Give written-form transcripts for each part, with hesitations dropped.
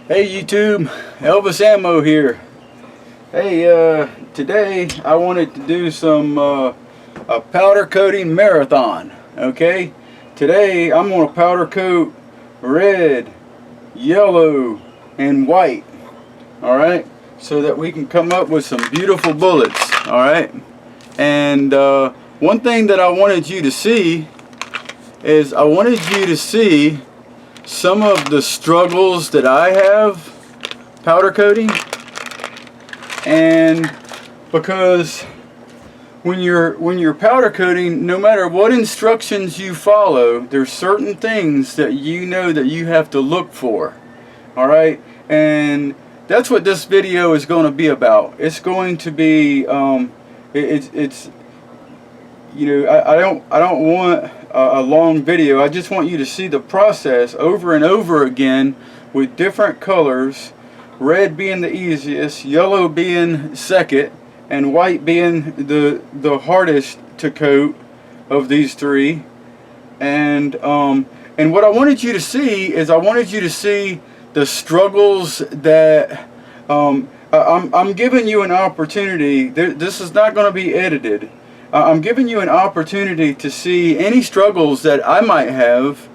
Hey YouTube, Elvis Ammo here. Hey, today I wanted to do some a powder coating marathon. Okay, today I'm going to powder coat red, yellow, and white. All right, so that we can come up with some beautiful bullets. All right, and one thing that I wanted you to see is some of the struggles that I have powder coating. And because when you're powder coating, no matter what instructions you follow, there's certain things that you know that you have to look for. All right, and that's what this video is going to be about. It's going to be it's you know, I don't want a long video. I just want you to see the process over and over again with different colors, red being the easiest, yellow being second, and white being the hardest to coat of these three. And what I wanted you to see is the struggles that I'm giving you an opportunity. This is not going to be edited. I'm giving you an opportunity to see any struggles that I might have,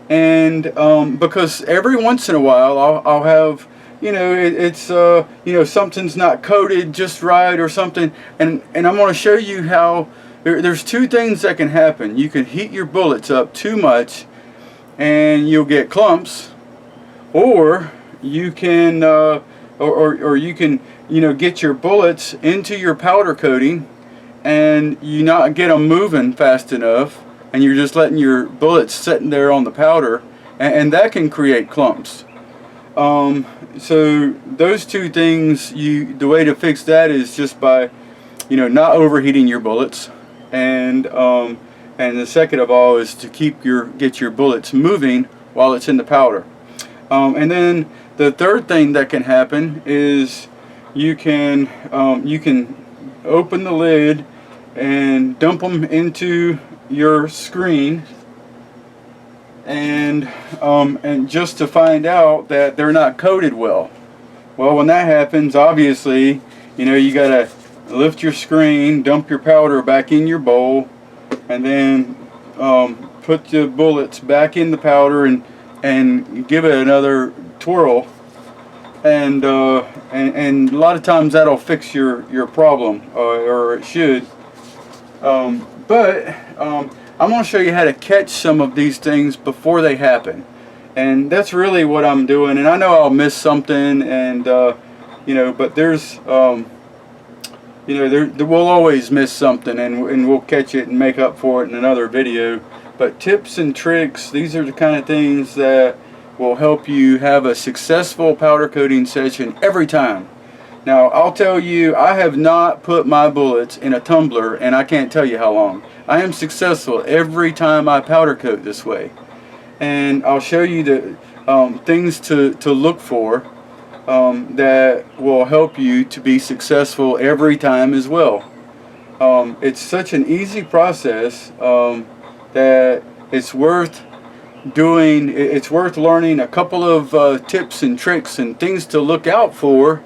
and because every once in a while I'll have, you know, it's you know, something's not coated just right or something, and I'm going to show you how there's two things that can happen. You can heat your bullets up too much and you'll get clumps, or you can or you can, you know, get your bullets into your powder coating and you not get them moving fast enough, and you're just letting your bullets sitting there on the powder, and that can create clumps. So those two things, the way to fix that is just by, you know, not overheating your bullets, and the second of all is to get your bullets moving while it's in the powder. And then the third thing that can happen is you can open the lid and dump them into your screen, and just to find out that they're not coated well. Well, when that happens, obviously, you know, you gotta lift your screen, dump your powder back in your bowl, and then put the bullets back in the powder and give it another twirl, and a lot of times that'll fix your problem, or it should. But I'm going to show you how to catch some of these things before they happen, and that's really what I'm doing. And I know I'll miss something, and you know, but there's you know, we'll always miss something, and we'll catch it and make up for it in another video. But tips and tricks, these are the kind of things that will help you have a successful powder coating session every time. Now, I'll tell you, I have not put my bullets in a tumbler, and I can't tell you how long. I am successful every time I powder coat this way. And I'll show you the things to look for that will help you to be successful every time as well. It's such an easy process that it's worth doing. It's worth learning a couple of tips and tricks and things to look out for,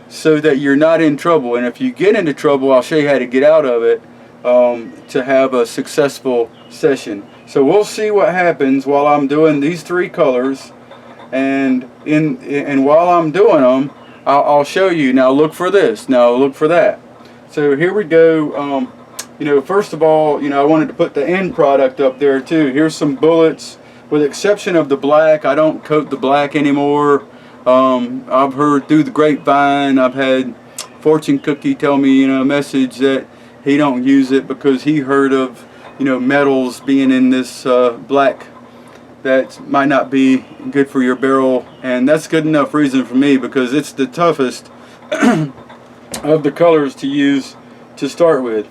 so that you're not in trouble. And if you get into trouble, I'll show you how to get out of it to have a successful session. So we'll see what happens while I'm doing these three colors, and while I'm doing them, I'll show you. Now look for this, now look for that. So here we go. You know, first of all, you know, I wanted to put the end product up there too. Here's some bullets. With the exception of the black, I don't coat the black anymore. I've heard through the grapevine, I've had Fortune Cookie tell me, you know, a message that he don't use it because he heard of, you know, metals being in this black that might not be good for your barrel, and that's good enough reason for me, because it's the toughest of the colors to use to start with.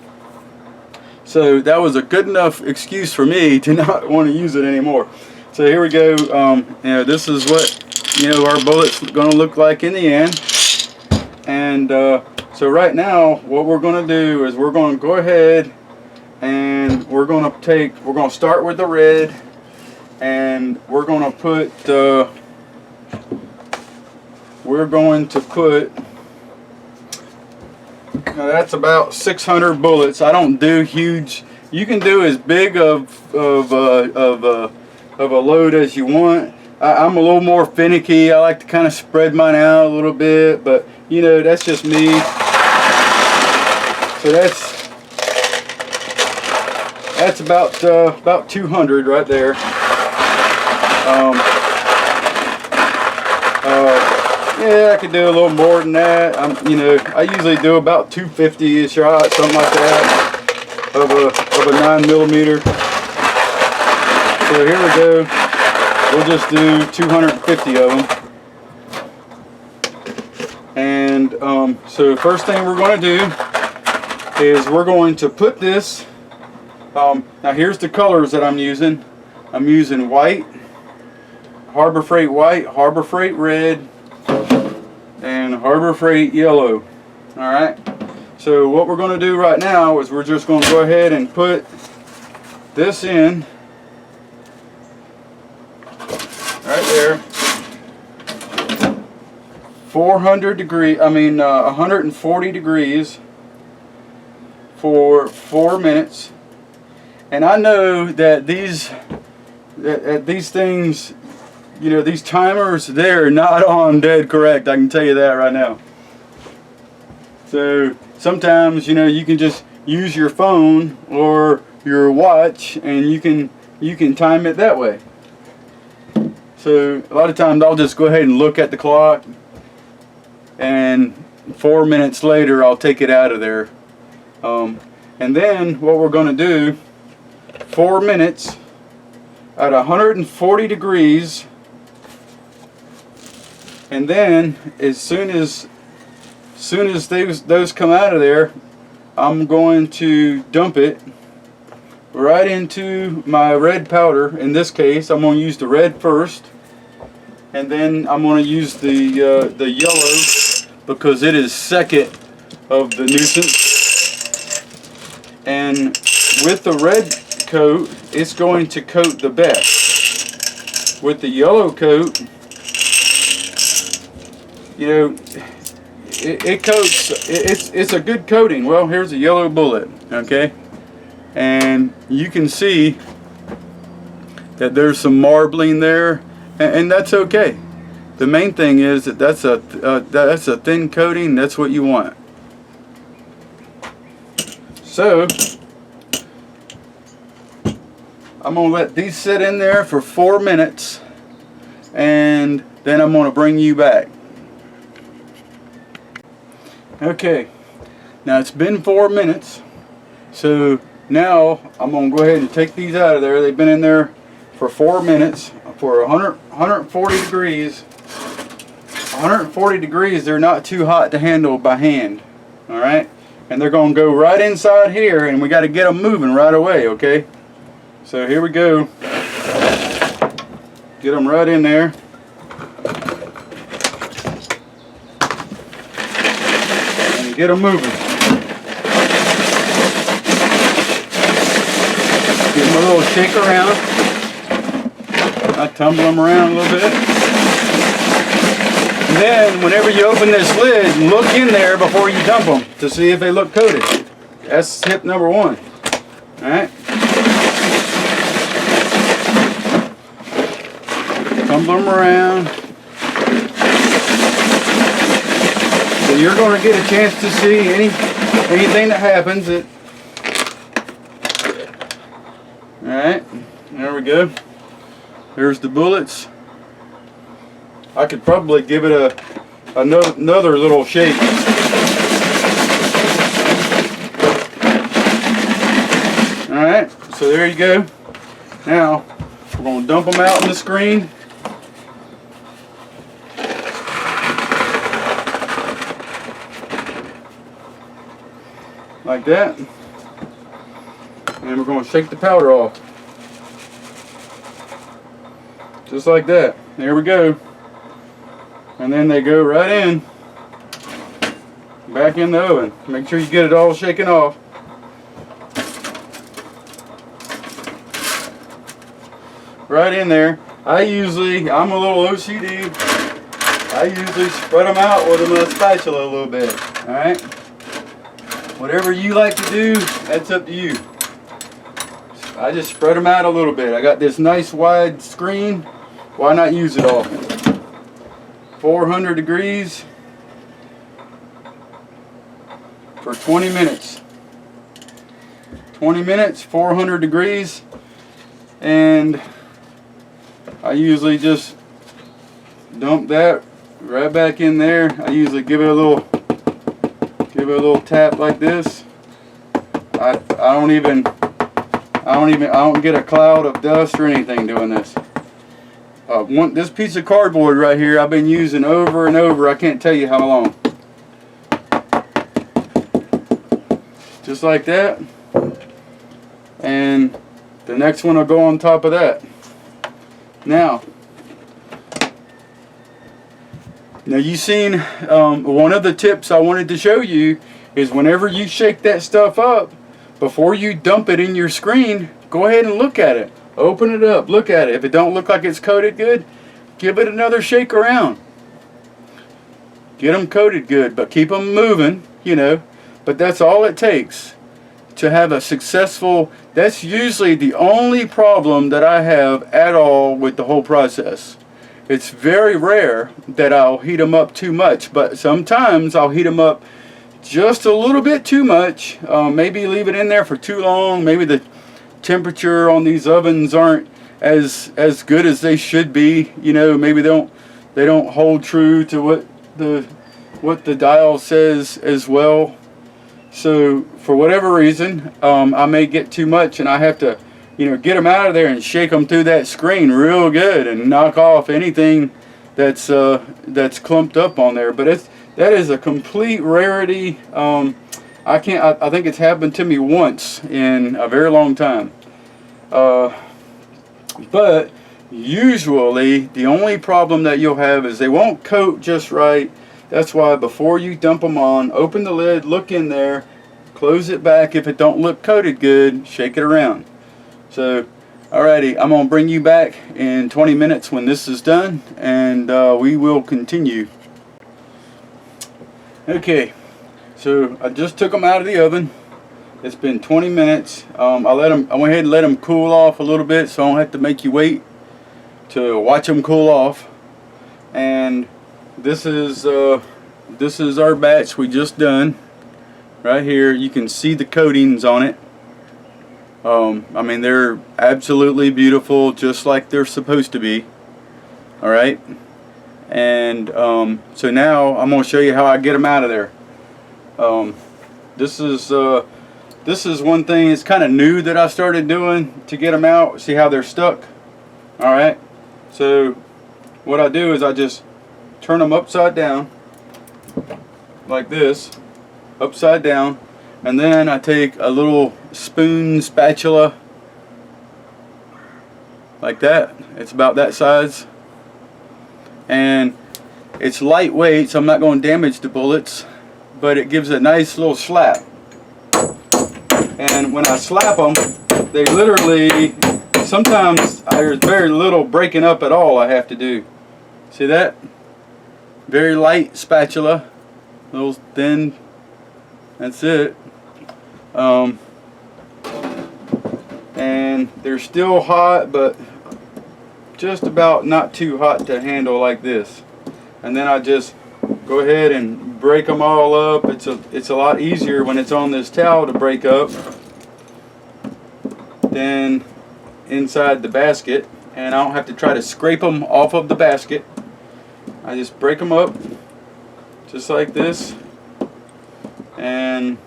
So that was a good enough excuse for me to not want to use it anymore. So here we go. You know, this is what, you know, our bullets going to look like in the end. And so right now what we're going to do is we're going to go ahead and we're going to start with the red, and we're going to put we're going to put, now that's about 600 bullets. I don't do huge. You can do as big of a load as you want. I'm a little more finicky. I like to kind of spread mine out a little bit, but you know, that's just me. So that's about 200 right there. Yeah, I could do a little more than that. You know, I usually do about 250 a shot, something like that, of a 9mm. So here we go. We'll just do 250 of them. And so first thing we're going to do is we're going to put this. Now here's the colors that I'm using. I'm using white, Harbor Freight white, Harbor Freight red, and Harbor Freight yellow. Alright, so what we're going to do right now is we're just going to go ahead and put this in right there. 140 degrees for 4 minutes. And I know that these things, you know, these timers, they're not on dead correct. I can tell you that right now. So sometimes, you know, you can just use your phone or your watch and you can time it that way. So a lot of times I'll just go ahead and look at the clock, and 4 minutes later I'll take it out of there. And then what we're going to do, 4 minutes at 140 degrees, and then as soon as those come out of there, I'm going to dump it right into my red powder. In this case, I'm going to use the red first, and then I'm going to use the yellow because it is second of the nuisance. And with the red coat, it's going to coat the best. With the yellow coat, you know, it coats. It's a good coating. Well, here's a yellow bullet, okay, and you can see that there's some marbling there, and that's okay. The main thing is that that's a thin coating. That's what you want. So I'm going to let these sit in there for 4 minutes, and then I'm going to bring you back. Okay, now it's been 4 minutes, so now I'm going to go ahead and take these out of there. They've been in there for 4 minutes for 140 degrees. 140 degrees, they're not too hot to handle by hand. Alright, and they're going to go right inside here, and we got to get them moving right away, okay? So here we go. Get them right in there. And get them moving. Give them a little shake around. I tumble them around a little bit. And then whenever you open this lid, look in there before you dump them to see if they look coated. That's tip number one. Alright. Tumble them around. So you're going to get a chance to see anything that happens. Alright, there we go. There's the bullets. I could probably give it another little shake. Alright, so there you go. Now, we're going to dump them out on the screen. Like that. And we're going to shake the powder off. Just like that. There we go. And then they go right in. Back in the oven. Make sure you get it all shaken off. Right in there. I'm a little OCD. I usually spread them out with a spatula a little bit. Alright? Whatever you like to do, that's up to you. I just spread them out a little bit. I got this nice wide screen. Why not use it all? 400 degrees for 20 minutes. 20 minutes, 400 degrees. And I usually just dump that right back in there. I usually give it a little tap like this. I don't get a cloud of dust or anything doing this. This piece of cardboard right here I've been using over and over. I can't tell you how long. Just like that. And the next one will go on top of that. Now you've seen one of the tips I wanted to show you is whenever you shake that stuff up, before you dump it in your screen, go ahead and look at it. Open it up, look at it. If it don't look like it's coated good, give it another shake around. Get them coated good, but keep them moving, you know. But that's all it takes to have a successful. That's usually the only problem that I have at all with the whole process. It's very rare that I'll heat them up too much, but sometimes I'll heat them up just a little bit too much. Maybe leave it in there for too long. Maybe the temperature on these ovens aren't as good as they should be. You know, maybe they don't hold true to what the dial says as well. So for whatever reason, I may get too much, and I have to, you know, get them out of there and shake them through that screen real good and knock off anything that's clumped up on there. But that is a complete rarity. I think it's happened to me once in a very long time. But usually the only problem that you'll have is they won't coat just right. That's why before you dump them on, open the lid, look in there, close it back. If it don't look coated good, shake it around. So, alrighty, I'm going to bring you back in 20 minutes when this is done, and we will continue. Okay, so I just took them out of the oven. It's been 20 minutes. I went ahead and let them cool off a little bit, so I don't have to make you wait to watch them cool off. And this is our batch we just done. Right here, you can see the coatings on it. I mean, they're absolutely beautiful, just like they're supposed to be. All right. And so now I'm going to show you how I get them out of there. This is one thing. It's kind of new that I started doing to get them out. See how they're stuck? All right. So what I do is I just turn them upside down like this, upside down, and then I take a little spoon spatula like that. It's about that size, and it's lightweight, so I'm not going to damage the bullets, but it gives a nice little slap. And when I slap them, they literally, sometimes there's very little breaking up at all I have to do. See that? Very light spatula, little thin. That's it. And they're still hot, but just about not too hot to handle like this. And then I just go ahead and break them all up. It's a lot easier when it's on this towel to break up than inside the basket, and I don't have to try to scrape them off of the basket. I just break them up just like this, and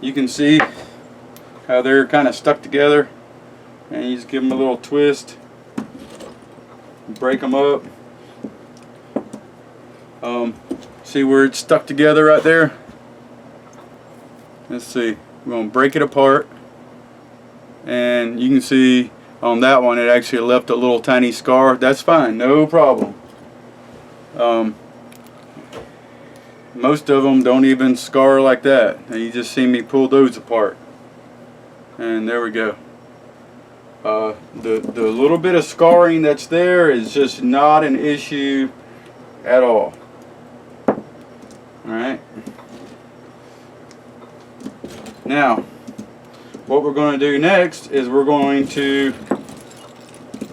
you can see how they're kind of stuck together, and you just give them a little twist, break them up. See where it's stuck together right there? Let's see, we're going to break it apart, and you can see on that one it actually left a little tiny scar. That's fine, no problem. Most of them don't even scar like that, and you just see me pull those apart, and there we go. The little bit of scarring that's there is just not an issue at all. Alright. Now, what we're going to do next is we're going to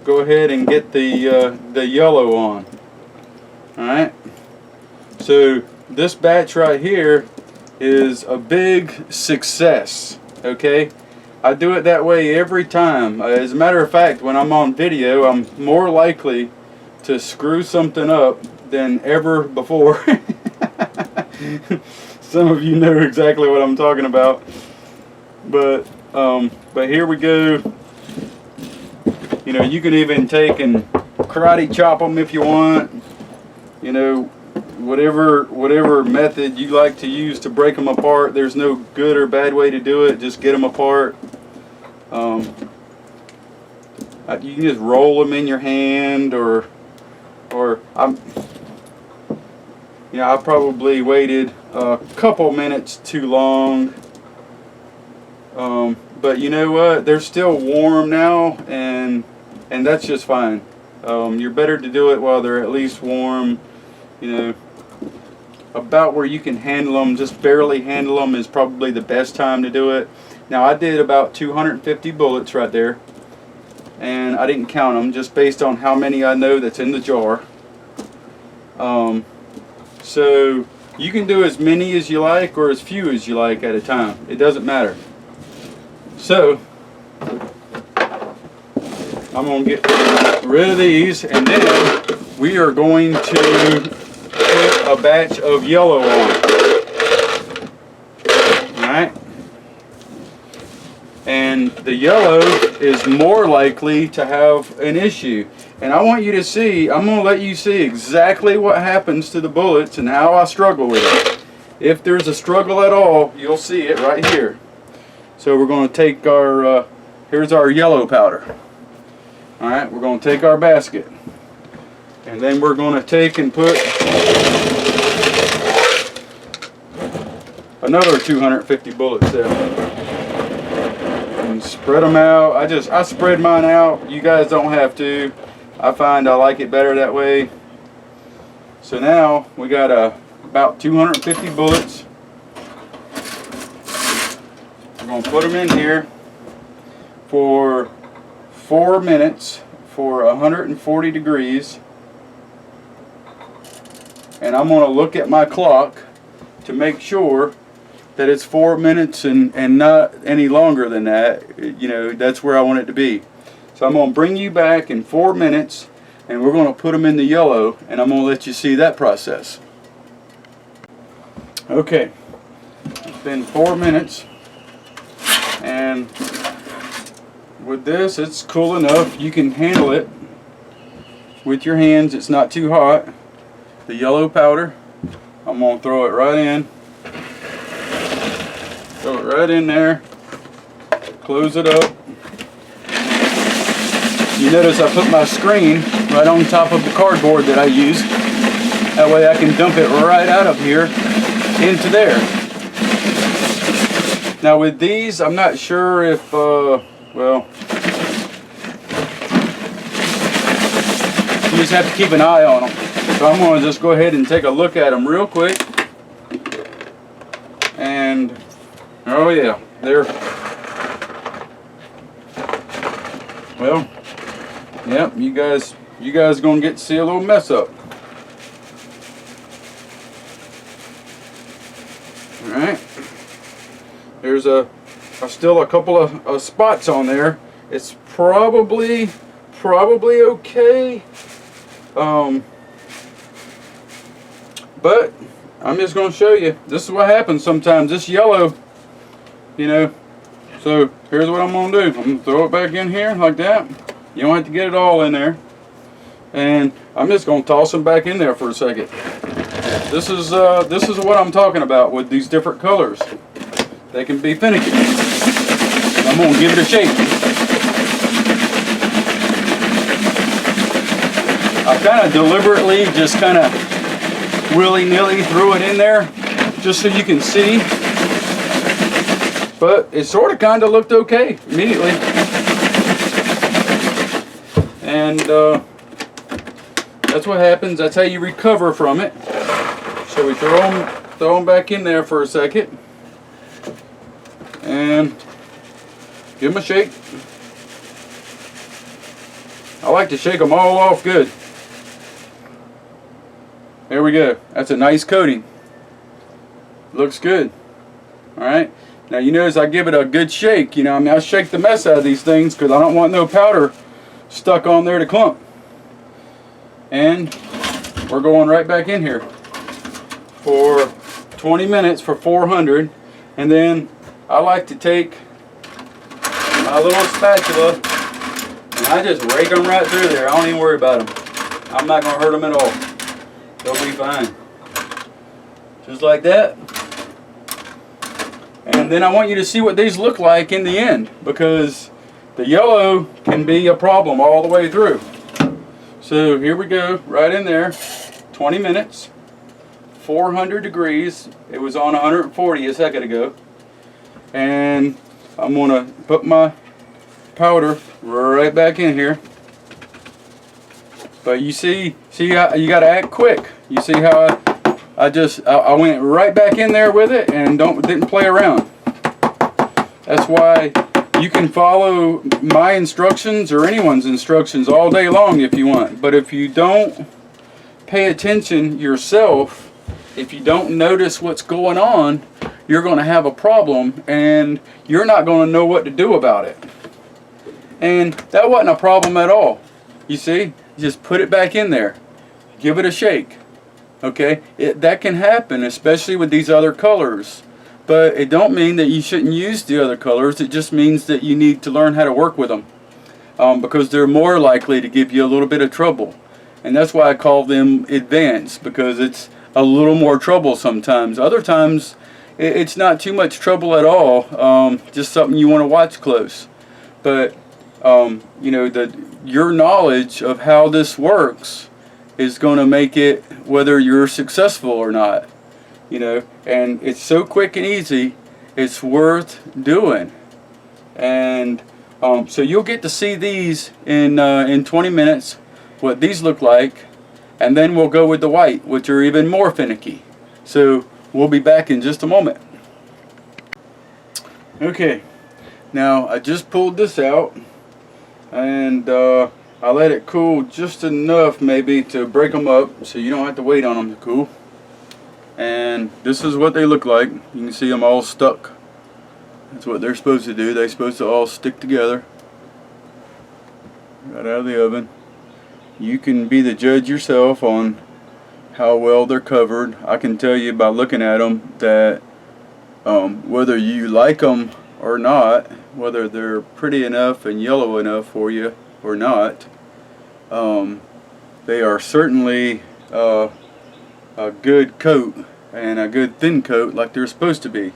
go ahead and get the yellow on. Alright. So this batch right here is a big success. Okay. I do it that way every time. As a matter of fact, when I'm on video, I'm more likely to screw something up than ever before. Some of you know exactly what I'm talking about. But here we go. You know, you can even take and karate chop them if you want. You know, whatever method you like to use to break them apart. There's no good or bad way to do it. Just get them apart. You can just roll them in your hand, or I probably waited a couple minutes too long. But you know what? They're still warm now, and that's just fine. You're better to do it while they're at least warm. You know, about where you can handle them, just barely handle them is probably the best time to do it. Now I did about 250 bullets right there, and I didn't count them just based on how many I know that's in the jar. So you can do as many as you like or as few as you like at a time. It doesn't matter. So I'm going to get rid of these, and then we are going to put a batch of yellow on. Alright? And the yellow is more likely to have an issue. And I want you to see, I'm going to let you see exactly what happens to the bullets and how I struggle with it. If there's a struggle at all, you'll see it right here. So we're going to take our, here's our yellow powder. Alright, we're going to take our basket. And then we're going to take and put another 250 bullets there. And spread them out. I spread mine out. You guys don't have to. I find I like it better that way. So now we got about 250 bullets. We're going to put them in here for 4 minutes for 140 degrees. And I'm going to look at my clock to make sure that it's 4 minutes and not any longer than that. You know, that's where I want it to be. So I'm going to bring you back in 4 minutes, and we're going to put them in the yellow, and I'm going to let you see that process. Okay, it's been 4 minutes, and with this, it's cool enough. You can handle it with your hands. It's not too hot. The yellow powder, I'm going to throw it right in. Throw it right in there. Close it up. You notice I put my screen right on top of the cardboard that I use. That way I can dump it right out of here into there. Now with these, I'm not sure if, well, you just have to keep an eye on them. So I'm going to just go ahead and take a look at them real quick. And, oh yeah, they're, well, yep, you guys are going to get to see a little mess up. Alright. There's still a couple of spots on there. It's probably okay. But I'm just going to show you. This is what happens sometimes. This yellow, you know. So here's what I'm going to do. I'm going to throw it back in here like that. You don't have to get it all in there. And I'm just going to toss them back in there for a second. This is what I'm talking about with these different colors. They can be finicky. I'm going to give it a shake. I kind of deliberately just kind of willy-nilly threw it in there just so you can see. But it sort of kind of looked okay immediately. And that's what happens. That's how you recover from it. So we throw them back in there for a second and give them a shake. I like to shake them all off good. There we go. That's a nice coating. Looks good. Alright. Now you notice I give it a good shake. You know, I mean, I shake the mess out of these things because I don't want no powder stuck on there to clump. And we're going right back in here for 20 minutes for 400. And then I like to take my little spatula and I just rake them right through there. I don't even worry about them. I'm not going to hurt them at all. They'll be fine. Just like that. And then I want you to see what these look like in the end, because the yellow can be a problem all the way through. So here we go, right in there, 20 minutes, 400 degrees. It was on 140 a second ago. And I'm going to put my powder right back in here. But you see how you got to act quick. You see how I went right back in there with it and didn't play around. That's why you can follow my instructions or anyone's instructions all day long if you want. But if you don't pay attention yourself, if you don't notice what's going on, you're going to have a problem and you're not going to know what to do about it. And that wasn't a problem at all. You see? Just put it back in there. Give it a shake. Okay? That can happen, especially with these other colors. But it don't mean that you shouldn't use the other colors. It just means that you need to learn how to work with them. Because they're more likely to give you a little bit of trouble. And that's why I call them advanced, because it's a little more trouble sometimes. Other times, it's not too much trouble at all. Just something you want to watch close. But, you know, your knowledge of how this works is going to make it whether you're successful or not. You know, and it's so quick and easy, it's worth doing. And so you'll get to see these in 20 minutes, what these look like, and then we'll go with the white, which are even more finicky. So we'll be back in just a moment. Okay, now I just pulled this out, and I let it cool just enough maybe to break them up so you don't have to wait on them to cool. And this is what they look like. You can see them all stuck. That's what they're supposed to do. They're supposed to all stick together. Right out of the oven. You can be the judge yourself on how well they're covered. I can tell you by looking at them that whether you like them or not, whether they're pretty enough and yellow enough for you or not, they are certainly a good coat and a good thin coat like they're supposed to be.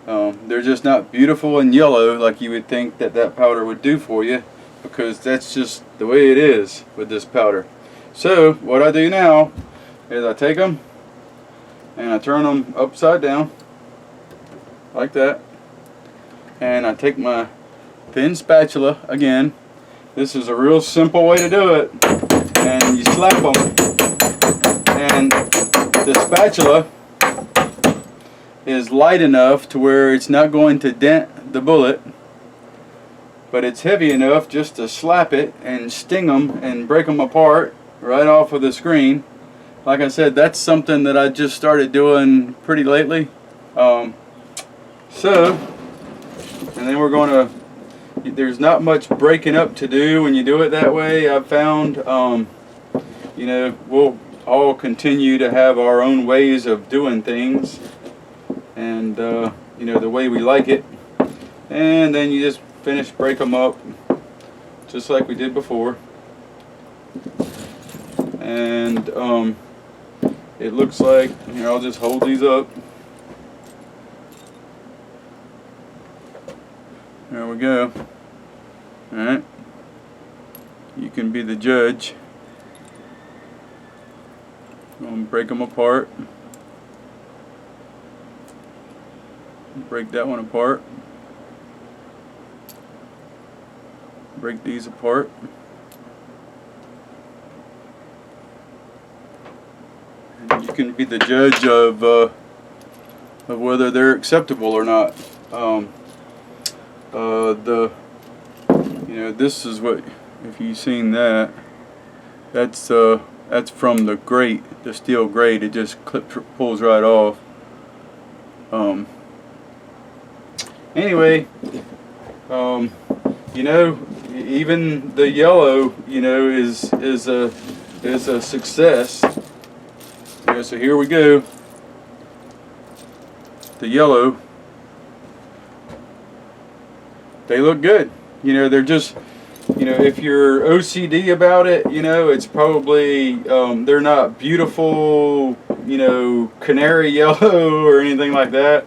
They're just not beautiful and yellow like you would think that powder would do for you, because that's just the way it is with this powder. So what I do now is I take them and I turn them upside down like that, and I take my thin spatula again. This is a real simple way to do it, and you slap them, and the spatula is light enough to where it's not going to dent the bullet, but it's heavy enough just to slap it and sting them and break them apart right off of the screen. Like I said, that's something that I just started doing pretty lately. And then we're going to, there's not much breaking up to do when you do it that way. I've found, you know, we'll all continue to have our own ways of doing things, and you know, the way we like it. And then you just break them up just like we did before. And it looks like, here, I'll just hold these up. There we go. Alright, you can be the judge. I'm going to break them apart. Break that one apart. Break these apart. You can be the judge of whether they're acceptable or not. This is what, if you've seen that, that's from the grate, the steel grate. It just pulls right off. Anyway, even the yellow, is a success. So here we go. The yellow, they look good. They're just, if you're OCD about it, it's probably, they're not beautiful, canary yellow or anything like that,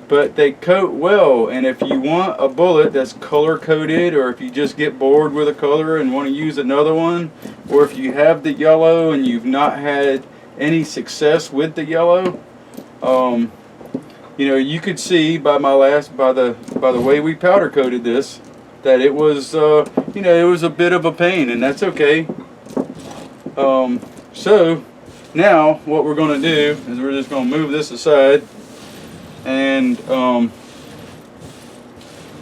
but they coat well. And if you want a bullet that's color coded, or if you just get bored with a color and want to use another one, or if you have the yellow and you've not had any success with the yellow, you could see by the way we powder coated this, that it was it was a bit of a pain, and that's okay. So now what we're going to do is we're just going to move this aside, and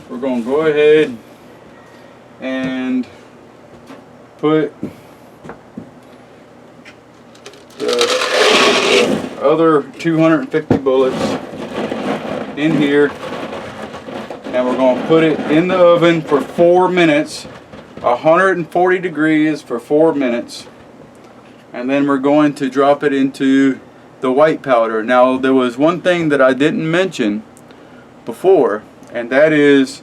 we're going to go ahead and put the other 250 bullets in here, and we're going to put it in the oven for 4 minutes, 140 degrees for 4 minutes, and then we're going to drop it into the white powder. Now, there was one thing that I didn't mention before, and that is,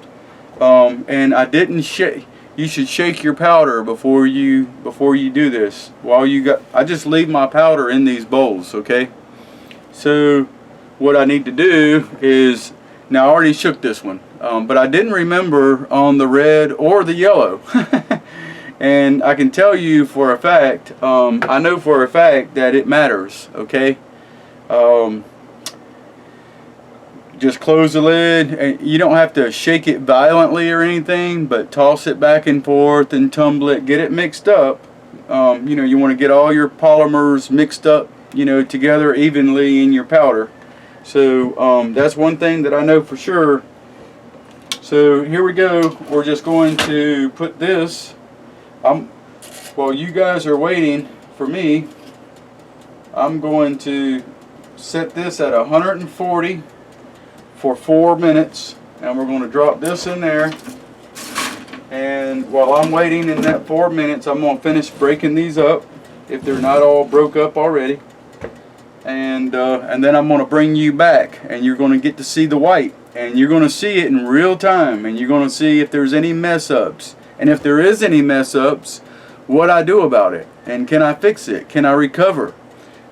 and I didn't shake. You should shake your powder before you do this. I just leave my powder in these bowls, okay? So what I need to do is, now I already shook this one, but I didn't remember on the red or the yellow. And I can tell you for a fact, I know for a fact that it matters, okay? Just close the lid, and you don't have to shake it violently or anything, but toss it back and forth and tumble it, get it mixed up. You want to get all your polymers mixed up, together evenly in your powder. So that's one thing that I know for sure. So here we go. We're just going to put this, while you guys are waiting for me, I'm going to set this at 140 for 4 minutes, and we're going to drop this in there. And while I'm waiting in that 4 minutes, I'm going to finish breaking these up if they're not all broke up already. And then I'm going to bring you back, and you're going to get to see the white, and you're going to see it in real time, and you're going to see if there's any mess ups, and if there is any mess ups, what I do about it, and can I fix it, can I recover.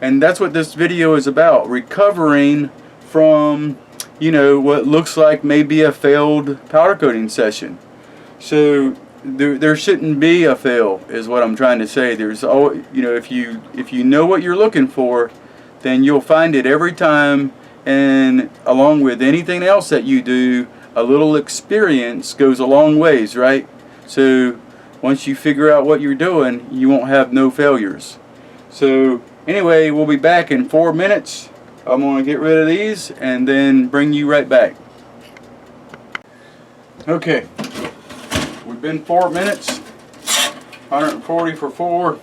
And that's what this video is about, recovering from what looks like maybe a failed powder coating session. So there shouldn't be a fail, is what I'm trying to say. There's always, if you know what you're looking for, then you'll find it every time. And along with anything else that you do, a little experience goes a long ways, right? So once you figure out what you're doing, you won't have no failures. So anyway, we'll be back in 4 minutes. I'm going to get rid of these and then bring you right back. Okay, we've been 4 minutes, 140 for 4,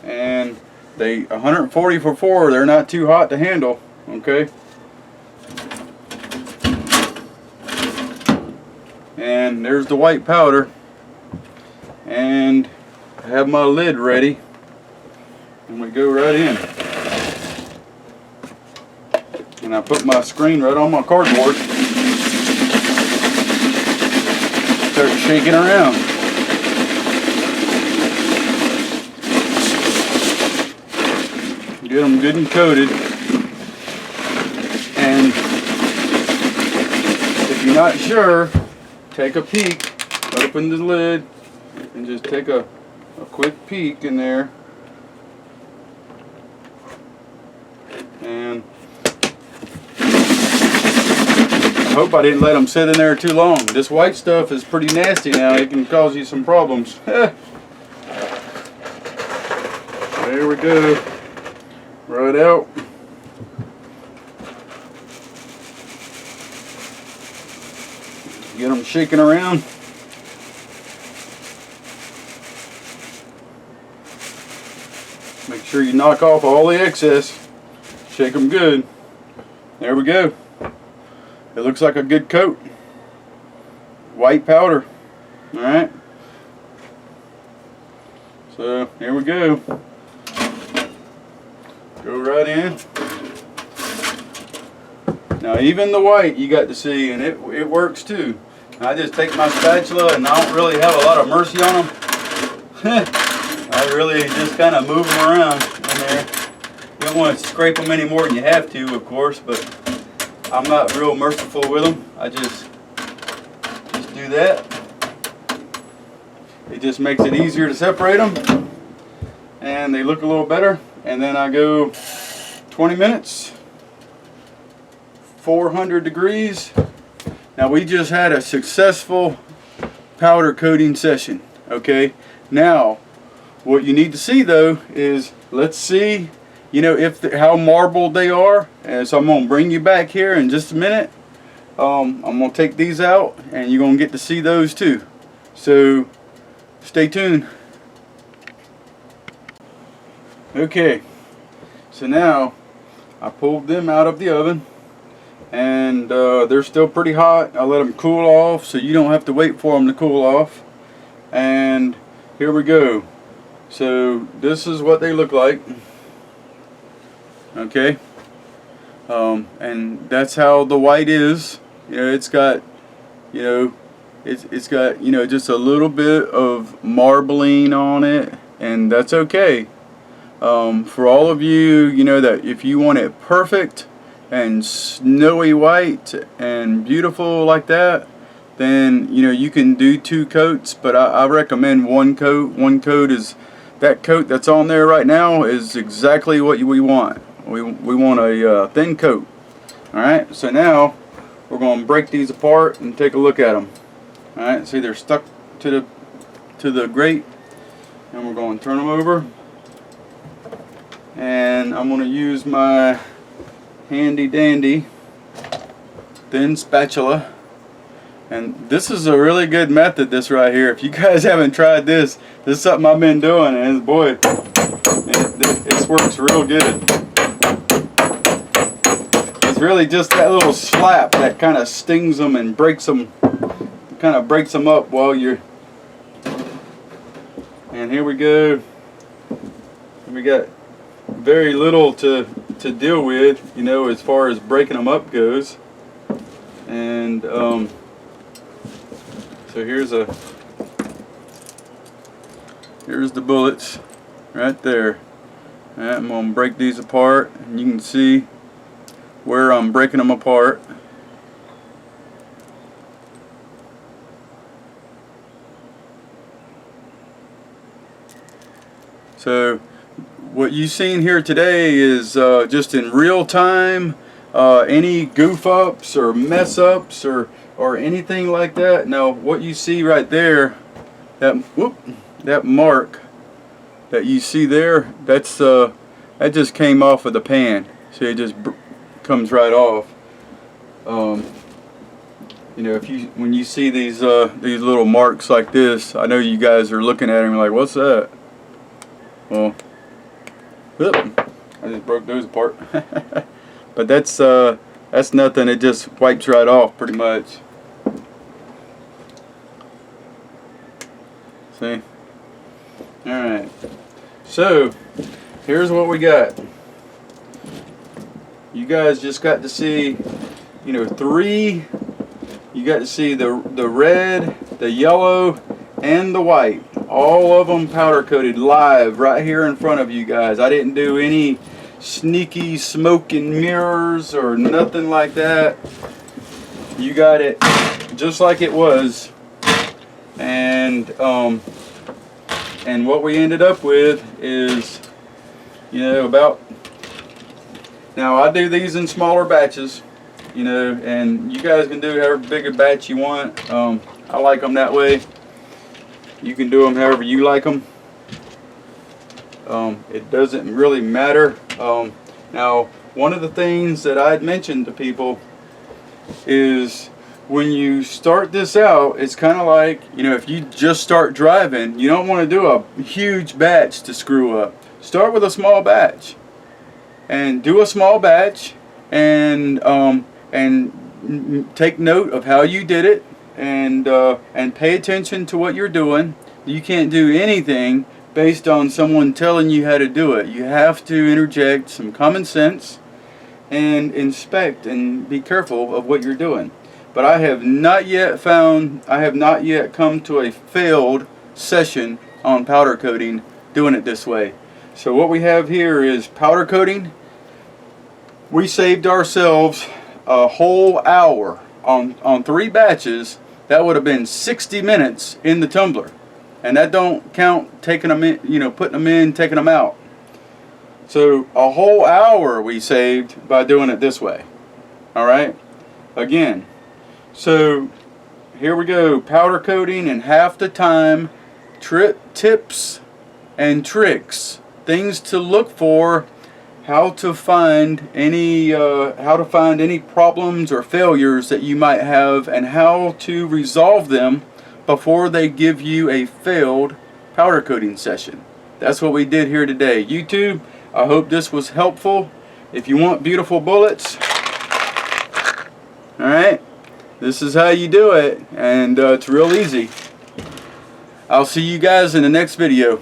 and 140 for 4, they're not too hot to handle, okay? And there's the white powder, and I have my lid ready, and we go right in. And I put my screen right on my cardboard. Start shaking around. Get them good and coated. And if you're not sure, take a peek. Open the lid and just take a quick peek in there. And I hope I didn't let them sit in there too long. This white stuff is pretty nasty now. It can cause you some problems. There there we go. Right out. Get them shaking around. Make sure you knock off all the excess. Shake them good. There we go. It looks like a good coat. White powder. Alright. So here we go. Go right in. Now even the white you got to see, and it works too. I just take my spatula and I don't really have a lot of mercy on them. I really just kind of move them around in there. You don't want to scrape them any more than you have to, of course, but I'm not real merciful with them. I just do that. It just makes it easier to separate them, and they look a little better. And then I go 20 minutes, 400 degrees. Now we just had a successful powder coating session. Okay, now what you need to see though is, let's see, you know, how marbled they are. And so I'm going to bring you back here in just a minute. I'm going to take these out and you're going to get to see those too. So stay tuned. Okay, so now I pulled them out of the oven, and they're still pretty hot. I let them cool off so you don't have to wait for them to cool off. And here we go. So this is what they look like. Okay, and that's how the white is. You know, it's got, you know, it's got, you know, just a little bit of marbling on it, and that's okay. For all of you, you know, that if you want it perfect and snowy white and beautiful like that, then, you know, you can do 2 coats, but I recommend 1 coat. 1 coat is, that coat that's on there right now is exactly what we want. We want a thin coat. Alright, so now we're going to break these apart and take a look at them. Alright, see they're stuck to the grate, and we're going to turn them over. And I'm going to use my handy dandy thin spatula. And this is a really good method, this right here. If you guys haven't tried this, this is something I've been doing, and boy, it works real good. It's really just that little slap that kind of stings them and breaks them, kind of breaks them up while you're. And here we go. We got very little to deal with, you know, as far as breaking them up goes. And so here's the bullets right there. Right, I'm going to break these apart, and you can see where I'm breaking them apart. So what you've seen here today is just in real time. Any goof ups or mess ups or anything like that. Now what you see right there, that mark that you see there, that's that just came off of the pan. So it just comes right off. You know, when you see these little marks like this, I know you guys are looking at them like, what's that? Well, I just broke those apart. But that's nothing. It just wipes right off pretty much. See? Alright. So here's what we got. You guys just got to see, you know, 3. You got to see the red, the yellow, and the white. All of them powder coated live right here in front of you guys. I didn't do any sneaky smoke and mirrors or nothing like that. You got it just like it was. And what we ended up with is, you know, about, now I do these in smaller batches, you know, and you guys can do however big a batch you want. I like them that way. You can do them however you like them. It doesn't really matter. Now, one of the things that I'd mentioned to people is when you start this out, it's kind of like, you know, if you just start driving, you don't want to do a huge batch to screw up. Start with a small batch and do a small batch, and take note of how you did it, and pay attention to what you're doing. You can't do anything based on someone telling you how to do it. You have to interject some common sense and inspect and be careful of what you're doing. But I have not yet come to a failed session on powder coating doing it this way. So what we have here is powder coating. We saved ourselves a whole hour on 3 batches. That would have been 60 minutes in the tumbler, and that don't count taking them in, you know, putting them in, taking them out. So a whole hour we saved by doing it this way. All right, again, so here we go, powder coating in half the time. Tips and tricks, things to look for, how to find any problems or failures that you might have, and how to resolve them before they give you a failed powder coating session. That's what we did here today. YouTube, I hope this was helpful. If you want beautiful bullets, alright, this is how you do it, and it's real easy. I'll see you guys in the next video.